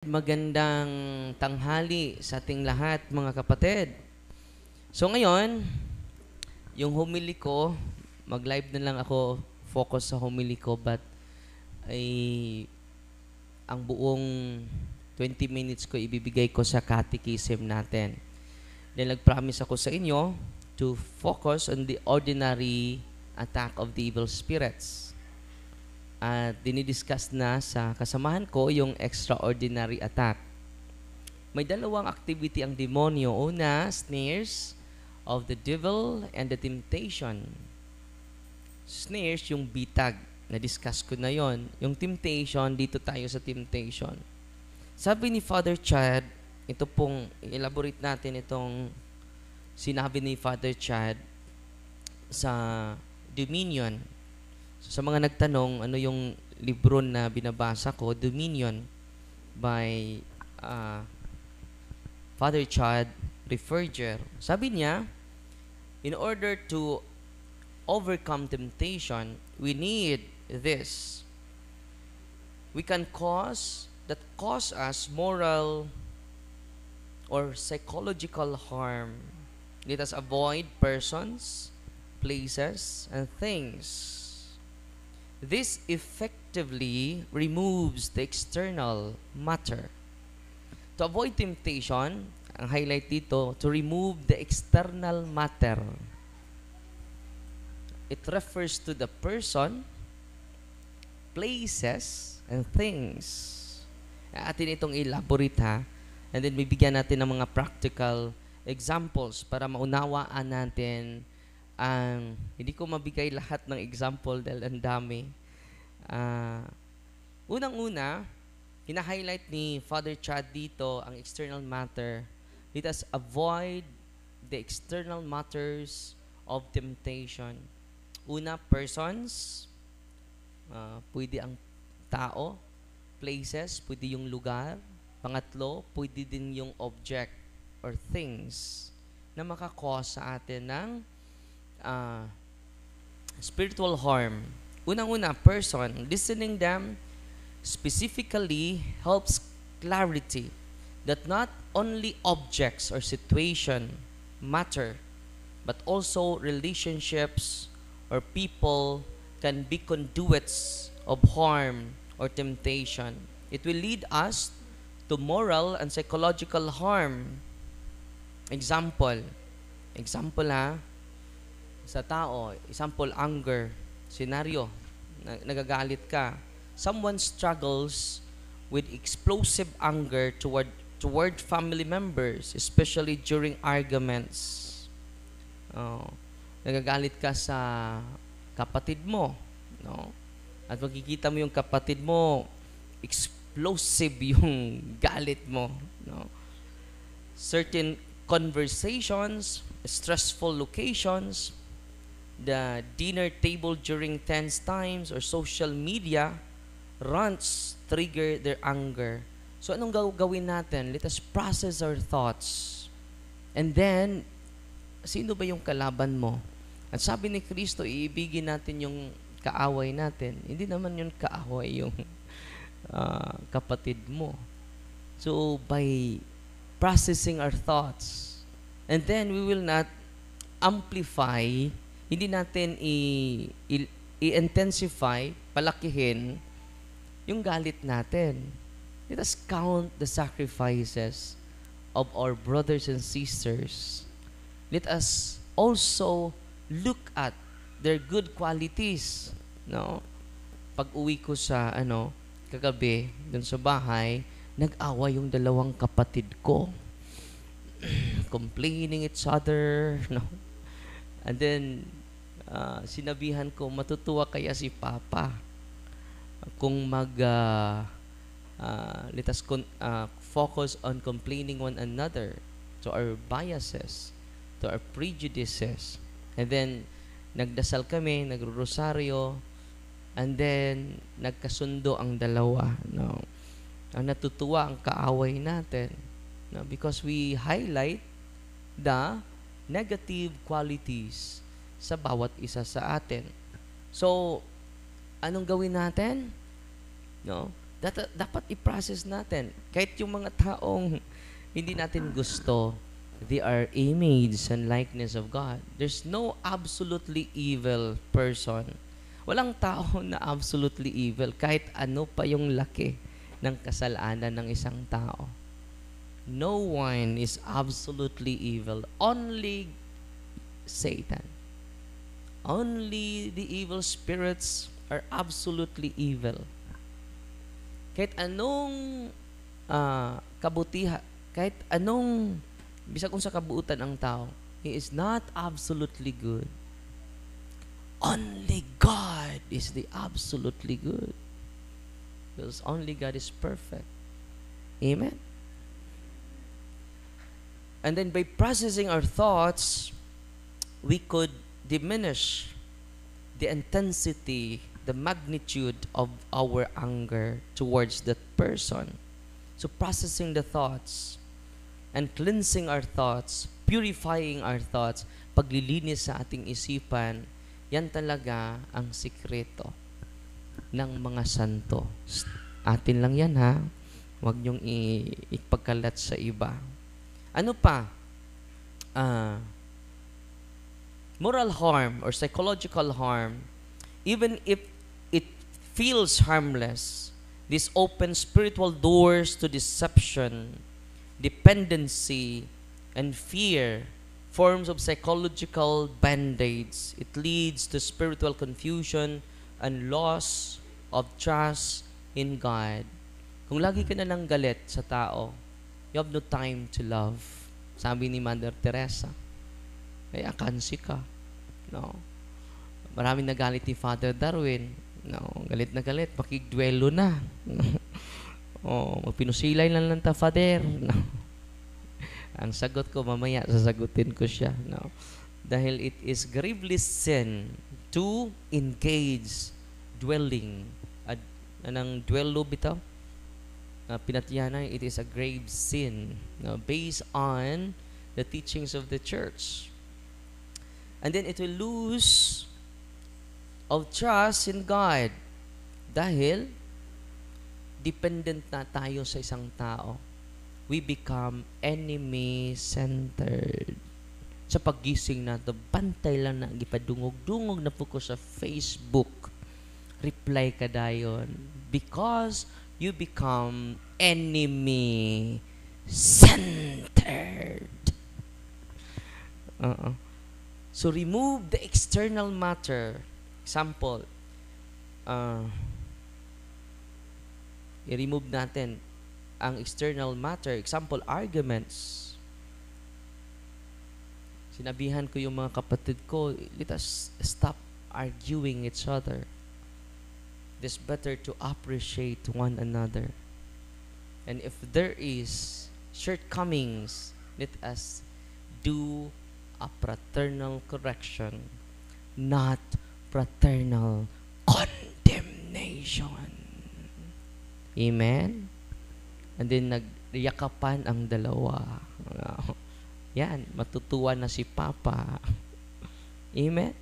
Magandang tanghali sa ating lahat, mga kapatid. So ngayon, yung homily ko, mag-live na lang ako, focus sa homily ko, but ay ang buong 20 minutes ko ibibigay ko sa catechism natin. Then nag-promise ako sa inyo to focus on the ordinary attack of the evil spirits. At dinidiscuss na sa kasamahan ko yung extraordinary attack. May dalawang activity ang demonyo. Una, snares of the devil and the temptation. Snares, yung bitag. Na-discuss ko na yon. Yung temptation, dito tayo sa temptation. Sabi ni Father Chad, ito pong, elaborate natin itong sinabi ni Father Chad sa Dominion. So, sa mga nagtanong, ano yung libro na binabasa ko, Dominion by Father Chad Rafferger. Sabi niya, in order to overcome temptation, we need this. We can cause us moral or psychological harm. Let us avoid persons, places, and things. This effectively removes the external matter. To avoid temptation, ang highlight dito, to remove the external matter. It refers to the person, places, and things. Atin itong elaborate ha. And then bibigyan natin ng mga practical examples para maunawaan natin ang, hindi ko mabigay lahat ng example dahil ang dami. Unang-una, hina-highlight ni Father Chad dito ang external matter. Let us avoid the external matters of temptation. Una, persons. Pwede ang tao. Places, pwede yung lugar. Pangatlo, pwede din yung object or things na makakause sa atin ng spiritual harm. Unang-una, person. Listening them specifically helps clarity that not only objects or situation matter, but also relationships or people can be conduits of harm or temptation. It will lead us to moral and psychological harm. Example sa tao, example, anger, scenario, nagagalit ka. Someone struggles with explosive anger toward family members, especially during arguments. Nagagalit ka sa kapatid mo, no? At makikita mo yung kapatid mo, explosive yung galit mo, no? Certain conversations, stressful locations, the dinner table during tense times, or social media rants trigger their anger. So anong gagawin natin? Let us process our thoughts. And then, sino ba yung kalaban mo? At sabi ni Kristo, iibigin natin yung kaaway natin. Hindi naman yung kaaway yung kapatid mo. So, by processing our thoughts, and then we will not amplify, hindi natin i-intensify, palakihin yung galit natin. Let us count the sacrifices of our brothers and sisters. Let us also look at their good qualities, no? Pag-uwi ko sa kagabi dun sa bahay, nag-away yung dalawang kapatid ko. Complaining each other, no? And then sinabihan ko, matutuwa kaya si Papa kung let us focus on complaining one another, to our biases, to our prejudices. And then nagdasal kami, nagro-rosaryo, and then nagkasundo ang dalawa, no? Ang natutuwa ang kaaway natin, no? Because we highlight the negative qualities sa bawat isa sa atin. So, anong gawin natin? No? Dapat i-process natin. Kahit yung mga taong hindi natin gusto, they are image and likeness of God. There's no absolutely evil person. Walang tao na absolutely evil, kahit ano pa yung laki ng kasalanan ng isang tao. No one is absolutely evil. Only Satan. Only the evil spirits are absolutely evil. Kahit anong kabutihan, kahit anong, bisag kung sa kabuutan ang tao, he is not absolutely good. Only God is the absolutely good. Because only God is perfect. Amen? And then by processing our thoughts, we could diminish the intensity, the magnitude of our anger towards that person. So processing the thoughts and cleansing our thoughts, purifying our thoughts, paglilinis sa ating isipan, yan talaga ang sikreto ng mga santo. Atin lang yan, ha? Huwag niyong ipagkalat sa iba. Ano pa? Moral harm or psychological harm, even if it feels harmless, this opens spiritual doors to deception, dependency, and fear, forms of psychological band-aids. It leads to spiritual confusion and loss of trust in God. Kung lagi ka na lang galit sa tao, you have no time to love. Sabi ni Mother Teresa. Kaya kansi ka. No. Maraming nagalit ni Father Darwin. No, galit na galit, makigduelo na. Magpinusilay lang ta, Father. No. Ang sagot ko, mamaya sasagutin ko siya. No. Dahil it is grievous sin to engage dwelling. Anong dwello bitaw? Pinatiyanan, it is a grave sin, no, based on the teachings of the church. And then it will lose of trust in God dahil dependent na tayo sa isang tao. We become enemy-centered. Sa paggising nato, bantay lang na gipadungog-dungog na po ko sa Facebook. Reply ka dayon. Because you become enemy-centered. So, remove the external matter. Example, i-remove natin ang external matter. Example, arguments. Sinabihan ko yung mga kapatid ko, let us stop arguing each other. It is better to appreciate one another. And if there is shortcomings, let us do a fraternal correction, not fraternal condemnation. Amen? And then nagyakapan ang dalawa. Yan, matutuwa na si Papa. Amen?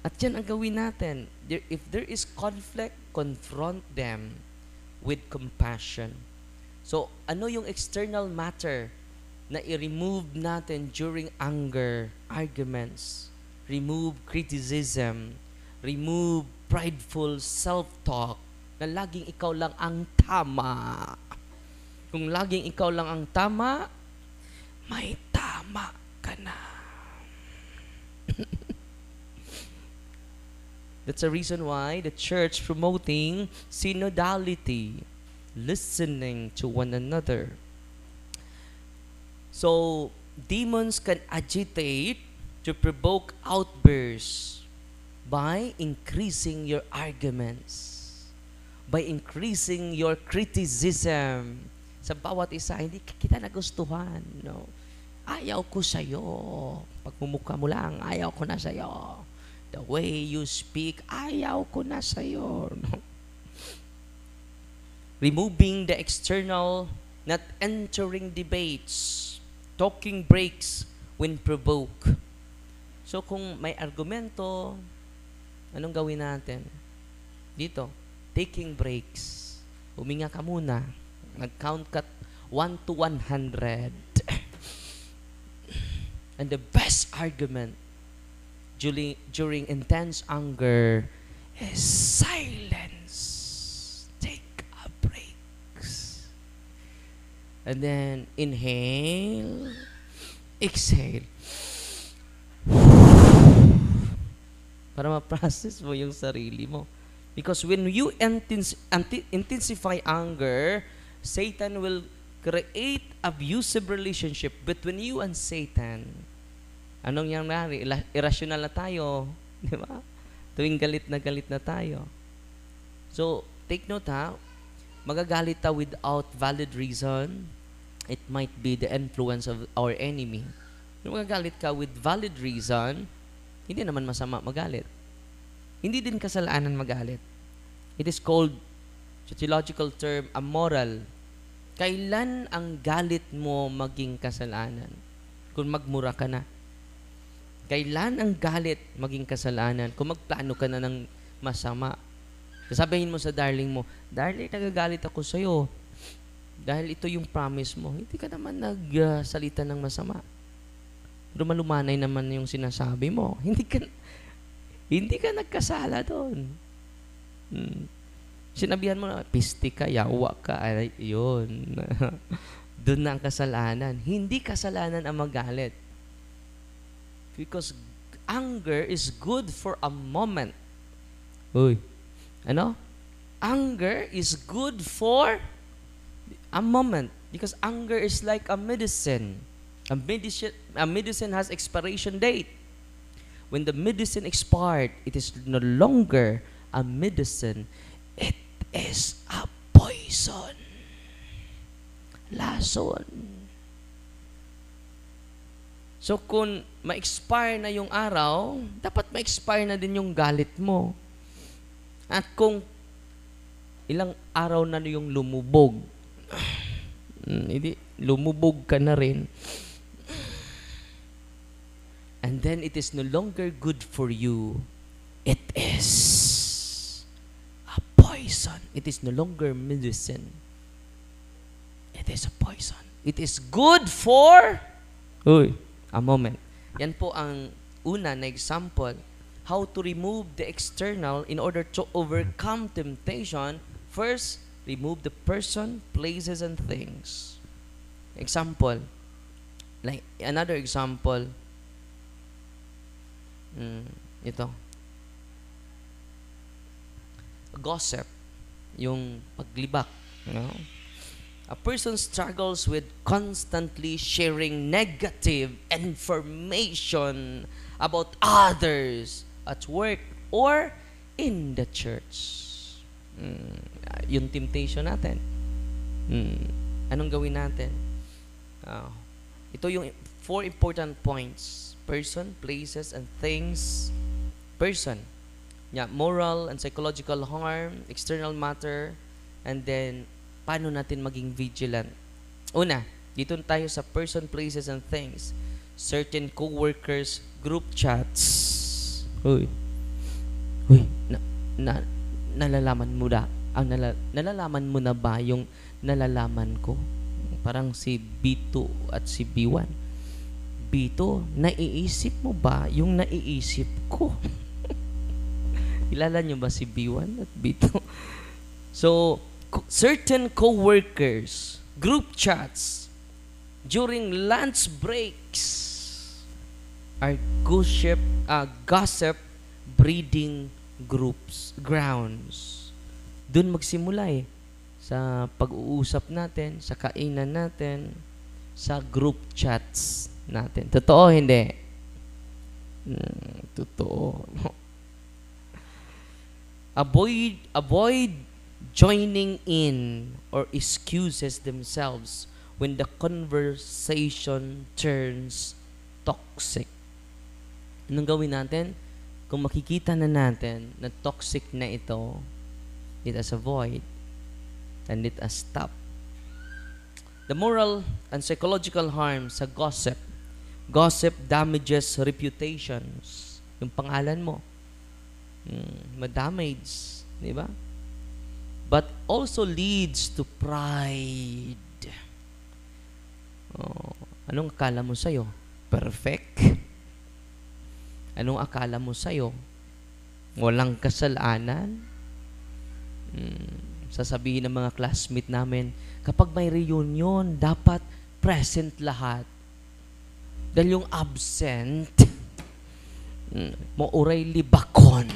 At yan ang gawin natin. If there is conflict, confront them with compassion. So, ano yung external matter na i-remove natin during anger, arguments? Remove criticism. Remove prideful self-talk na laging ikaw lang ang tama. Kung laging ikaw lang ang tama, may tama ka na. That's the reason why the church promoting synodality, listening to one another. So, demons can agitate to provoke outbursts by increasing your arguments, by increasing your criticism. Sa bawat isa, hindi kita nagustuhan. No? Ayaw ko sa'yo. Pagmumukha mo lang, ayaw ko na sa'yo. The way you speak, ayaw ko na sa'yo. No? Removing the external, not entering debates, talking breaks when provoked. So kung may argumento, anong gawin natin? Dito, taking breaks. Huminga ka muna. Nag-count ka 1 to 100. And the best argument during intense anger is silence. Take a break. And then inhale, exhale. Para ma-process mo yung sarili mo. Because when you intensify anger, Satan will create abusive relationship between you and Satan. Anong nangyari? Irrational na tayo. Di ba? Tuwing galit na tayo. So, take note ha. Magagalit ta without valid reason. It might be the influence of our enemy. Kung magagalit ka with valid reason, hindi naman masama magalit. Hindi din kasalanan magalit. It is called, sociological term, amoral. Kailan ang galit mo maging kasalanan? Kung magmura ka na. Kailan ang galit maging kasalanan? Kung magplano ka na ng masama. Sasabihin mo sa darling mo, darling, nagagalit ako sa'yo. Dahil ito yung promise mo. Hindi ka naman nagsalita ng masama. Lumalumanay naman yung sinasabi mo. Hindi ka nagkasala doon. Sinabihan mo na, piste ka, yawa ka, ay, yun. Doon na ang kasalanan. Hindi kasalanan ang magalit. Because anger is good for a moment. Uy, ano? Anger is good for a moment. Because anger is like a medicine. A medicine has expiration date. When the medicine expired, it is no longer a medicine. It is a poison. Lason. So kung ma-expire na yung araw, dapat ma-expire na din yung galit mo. At kung ilang araw na yung lumubog, hindi, lumubog ka na rin. And then it is no longer good for you. It is a poison. It is no longer medicine. It is a poison. It is good for a moment. Yan po ang una na example. How to remove the external in order to overcome temptation. First, remove the person, places, and things. Example. Like another example. Ito. Gossip. Yung paglibak. You know? A person struggles with constantly sharing negative information about others at work or in the church. Yung temptation natin. Anong gawin natin? Ito yung 4 important points. Person, places, and things. Person. Yeah, moral and psychological harm, external matter, and then paano natin maging vigilant. Una, dito tayo sa person, places, and things. Certain co-workers, group chats. Nalalaman mo na. Nalalaman mo na ba yung nalalaman ko? Parang si B2 at si B1. B2, naiisip mo ba yung naiisip ko? Kilala nyo ba si B1 at B2? So, certain co-workers, group chats, during lunch breaks, are gossip breeding grounds. Doon magsimula sa pag-uusap natin, sa kainan natin, sa group chats natin. Totoo, hindi? Totoo. Avoid joining in or excuses themselves when the conversation turns toxic. Anong gawin natin? Kung makikita na natin na toxic na ito, let us avoid and let us stop. The moral and psychological harm sa gossip. Gossip damages reputations. Yung pangalan mo, ma-damage, di ba? but also leads to pride. Oh, anong akala mo sa'yo? Perfect? Anong akala mo sa'yo? Walang kasalanan? Sasabihin ng mga classmate namin, kapag may reunion, dapat present lahat. Dahil yung absent, mauray libakon.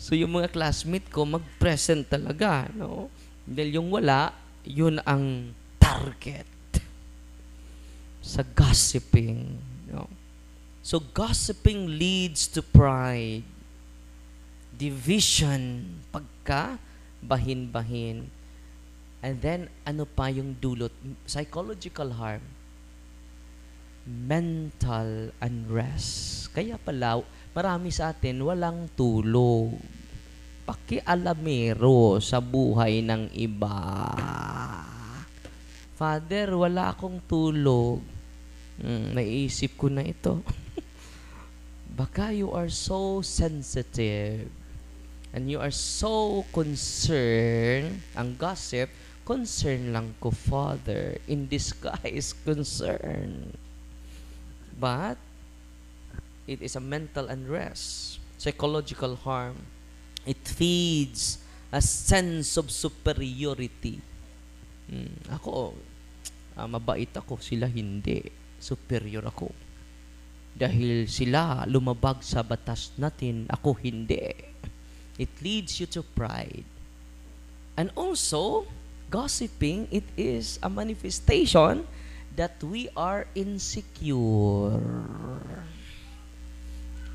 So yung mga classmate ko, mag-present talaga. No? Dahil yung wala, yun ang target sa gossiping. No? So gossiping leads to pride, division, pagka bahin-bahin. And then, ano pa yung dulot? Psychological harm. Mental unrest. Kaya pala, marami sa atin walang tulog. Pakialamero sa buhay ng iba. Father, wala akong tulog. Naisip ko na ito. Baka you are so sensitive and you are so concerned. Ang gossip, concern lang ko, Father. In disguise, concern. But, it is a mental unrest, psychological harm. It feeds a sense of superiority. Ako, mabait ako, sila hindi. Superior ako. Dahil sila lumabag sa batas natin, ako hindi. It leads you to pride. And also, gossiping, it is a manifestation that we are insecure.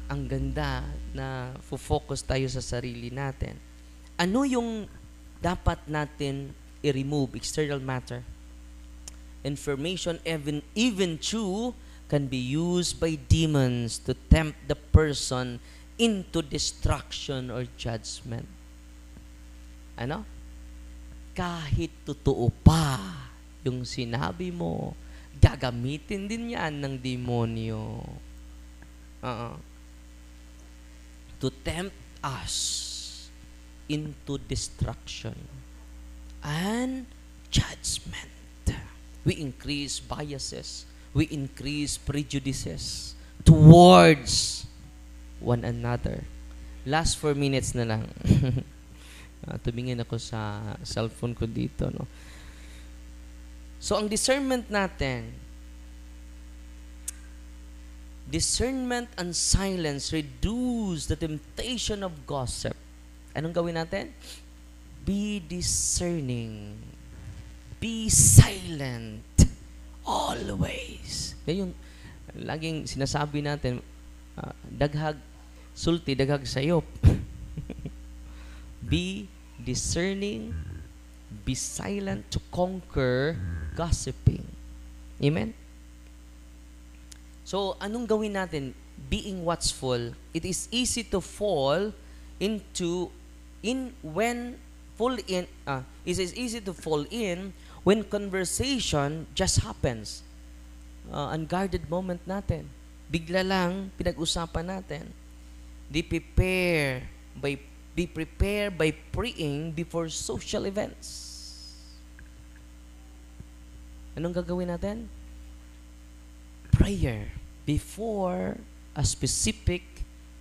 Ang ganda na focus tayo sa sarili natin. Ano yung dapat natin i-remove? External matter. Information, even true, can be used by demons to tempt the person into destruction or judgment. Ano? Kahit totoo pa yung sinabi mo, gagamitin din yan ng demonyo. To tempt us into destruction and judgment. We increase biases. We increase prejudices towards one another. Last 4 minutes na lang. Tumingin ako sa cellphone ko dito. No? So, ang discernment natin, discernment and silence reduce the temptation of gossip. Anong gawin natin? Be discerning. Be silent. Always. Yan yung laging sinasabi natin, daghag sulti, daghag sayop. Be discerning, be silent to conquer gossiping. Amen? So, anong gawin natin? Being watchful, it is easy to fall into, it is easy to fall in when conversation just happens. Unguarded moment natin. Bigla lang, pinag-usapan natin. Be prepared by praying before social events. Anong gagawin natin? Prayer before a specific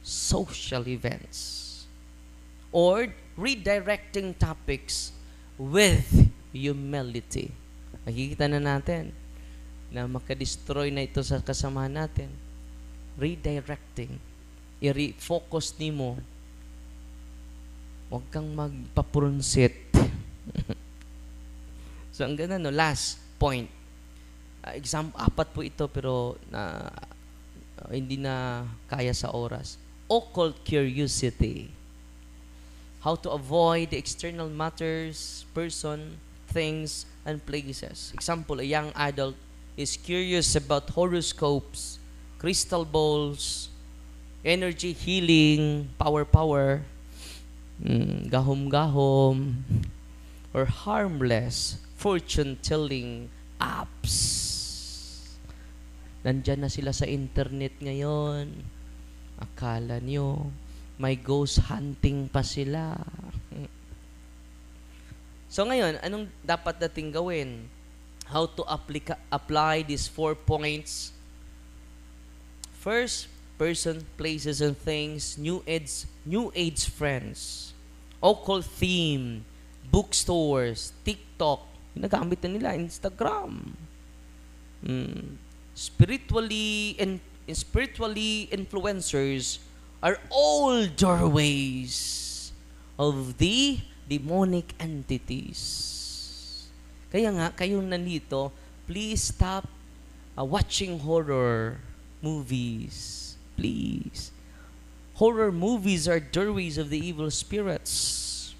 social events. Or redirecting topics with humility. Makikita na natin na makadestroy na ito sa kasamahan natin. Redirecting. I-refocus nimo. Huwag kang magpapurunsit. So, ang ganda, no? Last point. Apat po ito, pero hindi na kaya sa oras. Occult curiosity. How to avoid the external matters, person, things, and places. Example, a young adult is curious about horoscopes, crystal balls, energy healing, power, gahom-gahom, or harmless fortune-telling apps. Nandyan na sila sa internet ngayon. Akala nyo, May ghost hunting pa sila. So ngayon, anong dapat nating gawin? How to apply these 4 points? First, person, places, and things, new age friends, occult theme, bookstores, TikTok, ginagamit na nila, Instagram. Spiritually influencers are all doorways of the demonic entities. Kaya nga, kayong nandito, please stop watching horror movies. Please. Horror movies are doorways of the evil spirits.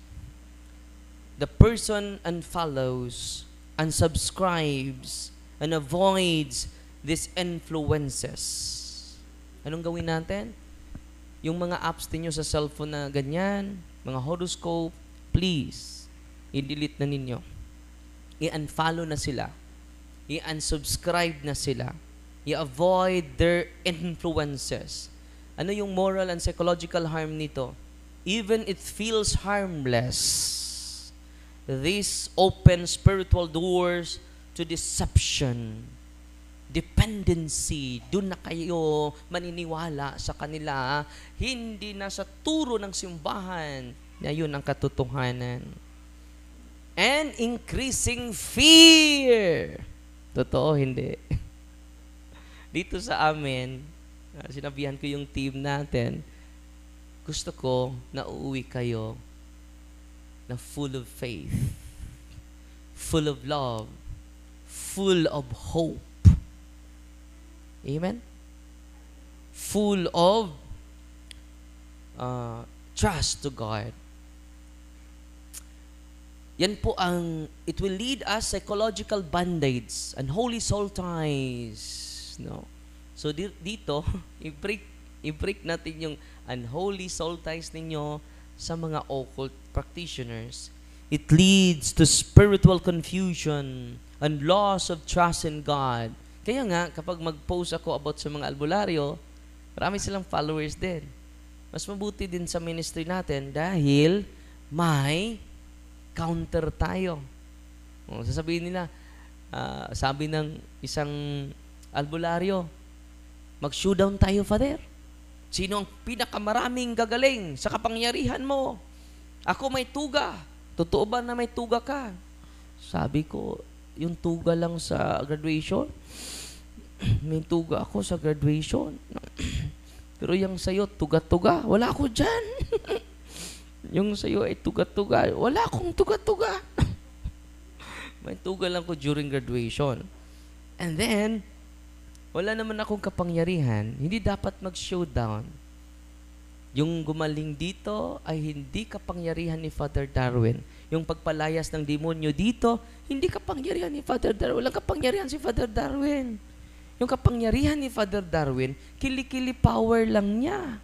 The person unfollows, unsubscribes, and avoids these influences. Anong gawin natin? Yung mga apps ninyo sa cellphone na ganyan, mga horoscope, please, i-delete na ninyo. I-unfollow na sila. I-unsubscribe na sila. I-avoid their influences. Ano yung moral and psychological harm nito? Even it feels harmless. This open spiritual doors to deception, dependency. Doon na kayo maniniwala sa kanila. Hindi na sa turo ng simbahan na yun ang katotohanan. And increasing fear. Totoo, hindi. Dito sa amin, sinabihan ko yung team natin, gusto ko na uuwi kayo na full of faith, full of love, full of hope. Amen? Full of trust to God. Yan po it will lead us psychological band-aids and holy soul ties. No? So dito, i-break natin yung unholy soul ties ninyo sa mga occult practitioners. It leads to spiritual confusion and loss of trust in God. Kaya nga, kapag mag-post ako about sa mga albularyo, marami silang followers din. Mas mabuti din sa ministry natin dahil may counter tayo. Sasabihin nila, sabi ng isang albularyo, mag-showdown tayo, Father. Sino ang pinakamaraming gagaling sa kapangyarihan mo? Ako may tuga. Totoo ba na may tuga ka? Sabi ko, yung tuga lang sa graduation. May tuga ako sa graduation. Pero yung sa'yo, tuga-tuga. Wala ako dyan. Yung sa'yo ay tuga-tuga. Wala akong tuga-tuga. May tuga lang ko during graduation. And then, wala naman akong kapangyarihan. Hindi dapat mag-showdown. Yung gumaling dito ay hindi kapangyarihan ni Father Darwin. Yung pagpalayas ng demonyo dito, hindi kapangyarihan ni Father Darwin. Walang kapangyarihan si Father Darwin. Yung kapangyarihan ni Father Darwin, kili-kili power lang niya.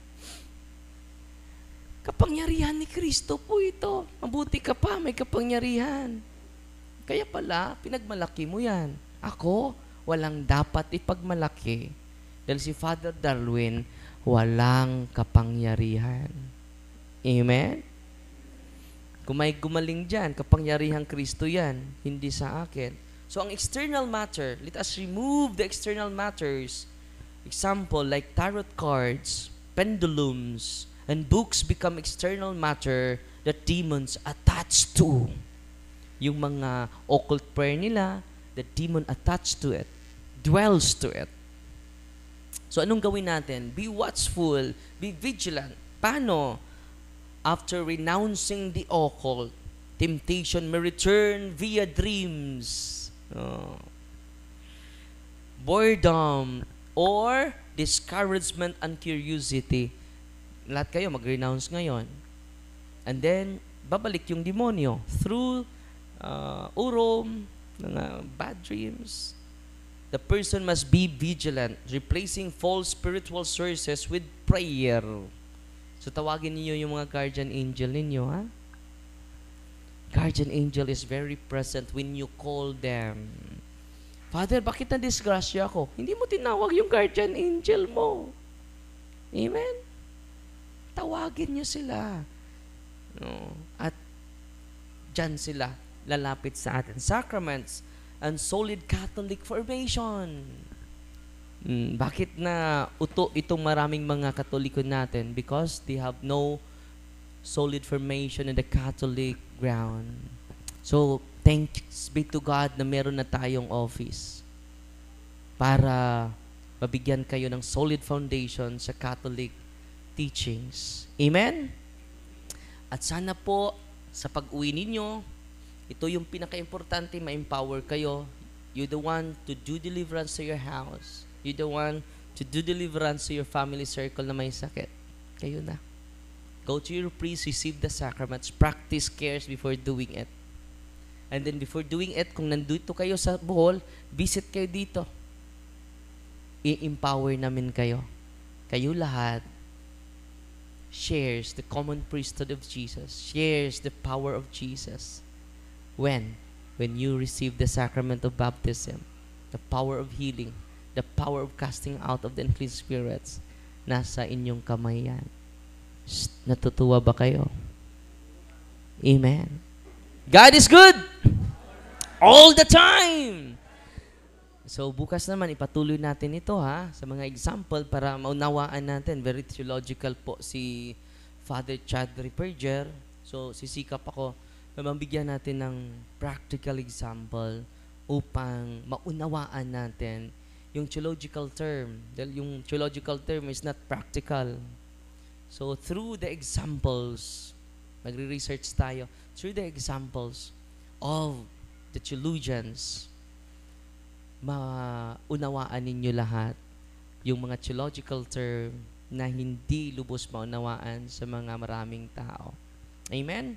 Kapangyarihan ni Kristo po ito. Mabuti ka pa, may kapangyarihan. Kaya pala, pinagmalaki mo yan. Ako, walang dapat ipagmalaki. Dahil si Father Darwin, walang kapangyarihan. Amen? Kung may gumaling dyan, kapangyarihang Kristo yan, hindi sa akin. So, ang external matter, let us remove the external matters. Example, like tarot cards, pendulums, and books become external matter that demons attach to. Yung mga occult prayer nila, the demon attached to it, dwells to it. So, anong gawin natin? Be watchful, be vigilant. Paano? After renouncing the occult, temptation may return via dreams, boredom, or discouragement and curiosity. Lahat kayo mag-renounce ngayon. And then, babalik yung demonyo through urom, mga bad dreams. The person must be vigilant, replacing false spiritual sources with prayer. So, tawagin niyo yung mga guardian angel ninyo, ha? Guardian angel is very present when you call them. Father, bakit na-disgrasya ako? Hindi mo tinawag yung guardian angel mo. Amen? tawagin niyo sila. No? At dyan sila lalapit sa atin. Sacraments and solid Catholic formation. Bakit na uto itong maraming mga Katoliko natin? Because they have no solid formation in the Catholic ground. So, thanks be to God na meron na tayong office para mabigyan kayo ng solid foundation sa Catholic teachings. Amen? At sana po, sa pag-uwi ninyo, ito yung pinaka-importante, ma-empower kayo. You're the one to do deliverance to your house. You're the one to do deliverance to your family circle na may sakit. Kayo na. Go to your priest, receive the sacraments, practice cares before doing it. And then before doing it, kung nandito kayo sa Bohol, visit kayo dito. I-empower namin kayo. Kayo lahat shares the common priesthood of Jesus, shares the power of Jesus. When you receive the sacrament of baptism, the power of healing, the power of casting out of the unclean spirits, nasa inyong kamay yan. Natutuwa ba kayo? Amen. God is good all the time. So, bukas naman, ipatuloy natin ito sa mga example para maunawaan natin. Very theological po si Father Chad Ripperger. So, sisikap ako na mabigyan natin ng practical example upang maunawaan natin yung theological term. Dahil yung theological term is not practical. So, through the examples, magre-research tayo, through the examples of the theologians, maunawaan ninyo lahat yung mga theological term na hindi lubos maunawaan sa mga maraming tao. Amen?